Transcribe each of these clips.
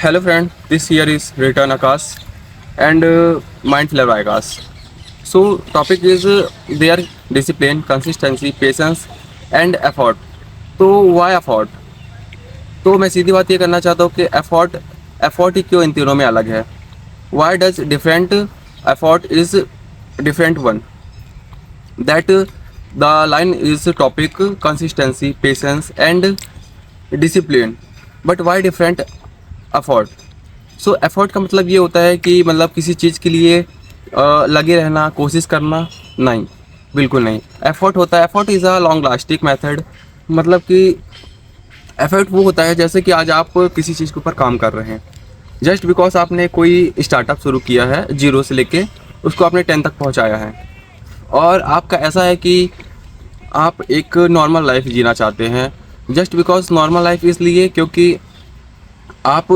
Hello friend, this here is Return Akash and Mindflower Akash. So topic is their discipline, consistency, patience and effort. तो why effort? तो मैं सीधी बात ये करना चाहता हूँ कि एफर्ट ही क्यों इन तीनों में अलग है. Why does different effort is different one? That the line is topic, consistency, patience and discipline. But why different effort? So effort का मतलब ये होता है कि मतलब किसी चीज़ के लिए लगे रहना, कोशिश करना. नहीं, बिल्कुल नहीं. एफर्ट होता है, effort is a long lasting method. मतलब कि एफर्ट वो होता है जैसे कि आज आप किसी चीज़ के ऊपर काम कर रहे हैं. जस्ट बिकॉज आपने कोई स्टार्टअप शुरू किया है जीरो से लेके उसको आपने 10 तक पहुंचाया है, और आपका ऐसा है कि आप एक नॉर्मल लाइफ जीना चाहते हैं. जस्ट बिकॉज नॉर्मल लाइफ इसलिए क्योंकि आप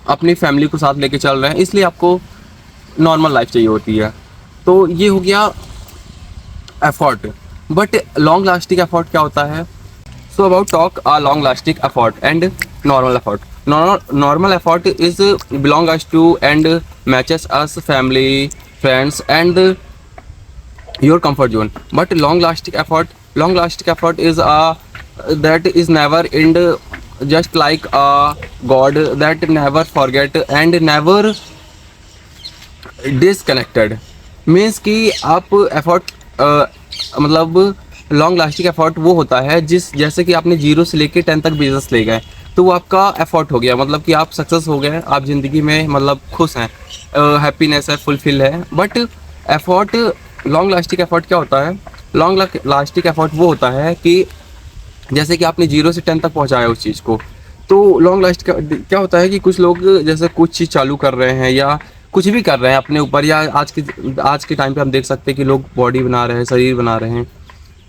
अपनी फैमिली को साथ लेके चल रहे हैं, इसलिए आपको नॉर्मल लाइफ चाहिए होती है. तो ये हो गया effort. But long lasting effort क्या होता है? So about talk a long lasting effort and normal effort. Normal effort is belong us to and matches us family, friends and your comfort zone. But long lasting effort is that is never end, just like a god that never forget and never disconnected. Means कि आप effort मतलब long lasting effort वो होता है जैसे कि आपने 0 से लेके 10 तक बिजनेस ले गए, तो वो आपका एफर्ट हो गया. मतलब कि आप सक्सेस हो गए, आप ज़िंदगी में मतलब खुश हैं, हैप्पीनेस है, फुलफिल है. But effort, long lasting effort क्या होता है? लॉन्ग लास्टिंग एफर्ट वो होता है कि जैसे कि आपने 0 से 10 तक पहुंचाया उस चीज़ को. तो लॉन्ग लास्ट क्या होता है कि कुछ लोग जैसे कुछ चीज़ चालू कर रहे हैं या कुछ भी कर रहे हैं अपने ऊपर, या आज के टाइम पे हम देख सकते हैं कि लोग बॉडी बना रहे हैं, शरीर बना रहे हैं.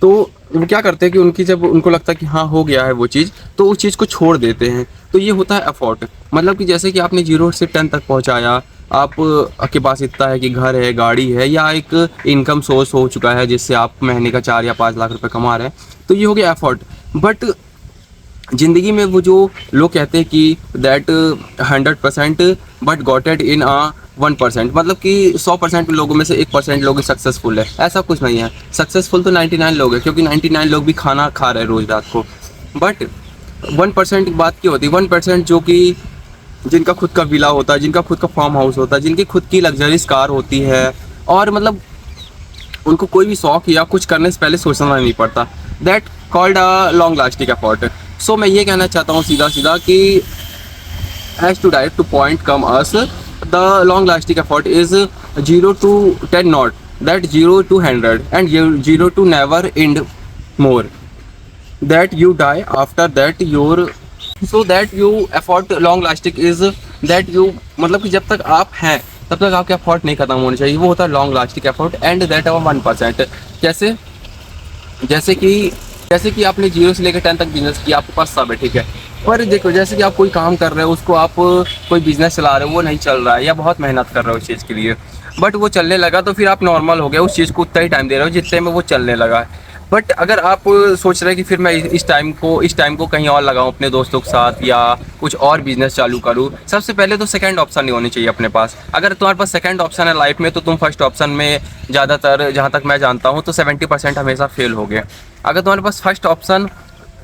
तो वो क्या करते हैं कि उनकी जब उनको लगता है कि हाँ हो गया है वो चीज़, तो उस चीज़ को छोड़ देते हैं. तो ये होता है एफर्ट. मतलब कि जैसे कि आपने 0 से 10 तक पहुँचाया, आप के पास इतना है कि घर है, गाड़ी है, या एक इनकम सोर्स हो चुका है जिससे आप महीने का 4 या 5 लाख रुपए कमा रहे हैं, तो ये हो गया एफर्ट. बट ज़िंदगी में वो जो लोग कहते हैं कि that 100% but got it in 1%, मतलब कि 100% लोगों में से 1% लोग सक्सेसफुल है, ऐसा कुछ नहीं है. सक्सेसफुल तो 99 लोग हैं, क्योंकि 99 लोग भी खाना खा रहे हैं रोज़ रात को. बट 1% की बात क्या होती है? 1% जो कि जिनका खुद का विला होता है, जिनका खुद का फार्म हाउस होता है, जिनकी खुद की लग्जरीज कार होती है, और मतलब उनको कोई भी शौक या कुछ करने से पहले सोचना नहीं पड़ता. That called a long lasting effort. So मैं ये कहना चाहता हूँ सीधा सीधा कि as to direct to point come us, the long lasting effort is 0 to 10 not, that 0 to 100 and 0 to never end more, that you die after that your. So that you effort long lasting is that you, मतलब कि जब तक आप हैं तब तक आपके effort नहीं खत्म होने चाहिए, वो होता है long lasting effort. And that 1%. कैसे? जैसे कि आपने 0 से लेकर 10 तक बिजनेस किया, आपके पास सब है, ठीक है. पर देखो, जैसे कि आप कोई काम कर रहे हो, उसको आप कोई बिजनेस चला रहे हो, वो नहीं चल रहा है, या बहुत मेहनत कर रहे हो उस चीज़ के लिए, बट वो चलने लगा, तो फिर आप नॉर्मल हो गए, उस चीज़ को उतना ही टाइम दे रहे हो जितने में वो चलने लगा. बट अगर आप सोच रहे हैं कि फिर मैं इस टाइम को कहीं और लगाऊं, अपने दोस्तों के साथ, या कुछ और बिजनेस चालू करूं, सबसे पहले तो सेकंड ऑप्शन नहीं होनी चाहिए अपने पास. अगर तुम्हारे पास सेकंड ऑप्शन है लाइफ में, तो तुम फर्स्ट ऑप्शन में ज़्यादातर, जहां तक मैं जानता हूं, तो 70% हमेशा फेल हो गए. अगर तुम्हारे पास फर्स्ट ऑप्शन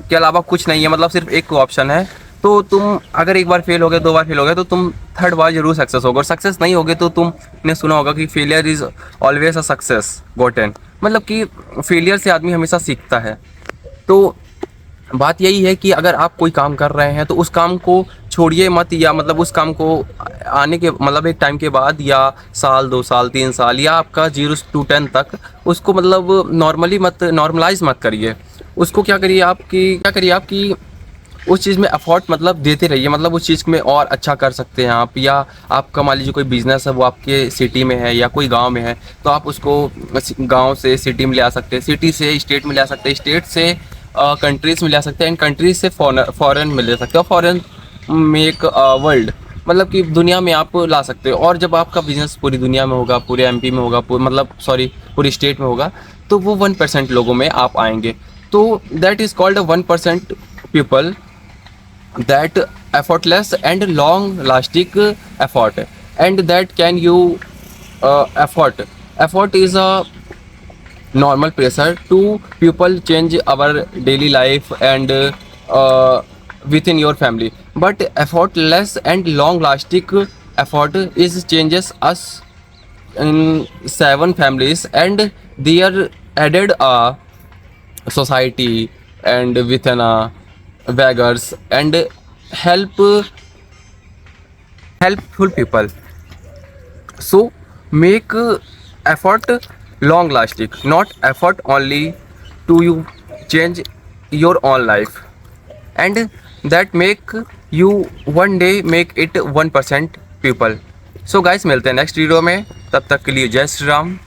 के अलावा कुछ नहीं है, मतलब सिर्फ एक ऑप्शन है, तो तुम अगर एक बार फेल हो गए, 2 बार फेल हो गए, तो तुम थर्ड बार जरूर सक्सेस होगे. और सक्सेस नहीं होगे तो तुमने सुना होगा कि failure is always a success Goten, मतलब कि फेलियर से आदमी हमेशा सीखता है. तो बात यही है कि अगर आप कोई काम कर रहे हैं तो उस काम को छोड़िए मत, या मतलब उस काम को आने के मतलब एक टाइम के बाद, या साल, 2 साल, 3 साल, या आपका 0 to 10 तक, उसको मतलब नॉर्मलाइज मत करिए. उसको क्या करिए आपकी उस चीज़ में एफर्ट मतलब देते रहिए. मतलब उस चीज़ में और अच्छा कर सकते हैं आप, या आपका मान लीजिए कोई बिज़नेस है, वो आपके सिटी में है या कोई गांव में है, तो आप उसको गांव से सिटी में ले आ सकते हैं, सिटी से स्टेट में ले आ सकते हैं, स्टेट से कंट्रीज़ में ले आ सकते हैं, एंड कंट्रीज से फॉरेन में ले सकते हो, फॉरेन मेक वर्ल्ड, मतलब कि दुनिया में आप ला सकते हो. और जब आपका बिजनेस पूरी दुनिया में होगा, पूरे एमपी में होगा, पूरी स्टेट में होगा, तो वो 1% लोगों में आप आएंगे. तो that is called 1% people that effortless and long lasting effort, and that can you effort is a normal pressure to people change our daily life and within your family, but effortless and long lasting effort is changes us in 7 families, and they are added a society and within a beggars and help helpful people. So make effort long lasting, not effort only to you change your own life, and that make you one day make it 1% people. So guys, मिलते हैं next video में, तब तक के लिए जय श्री राम।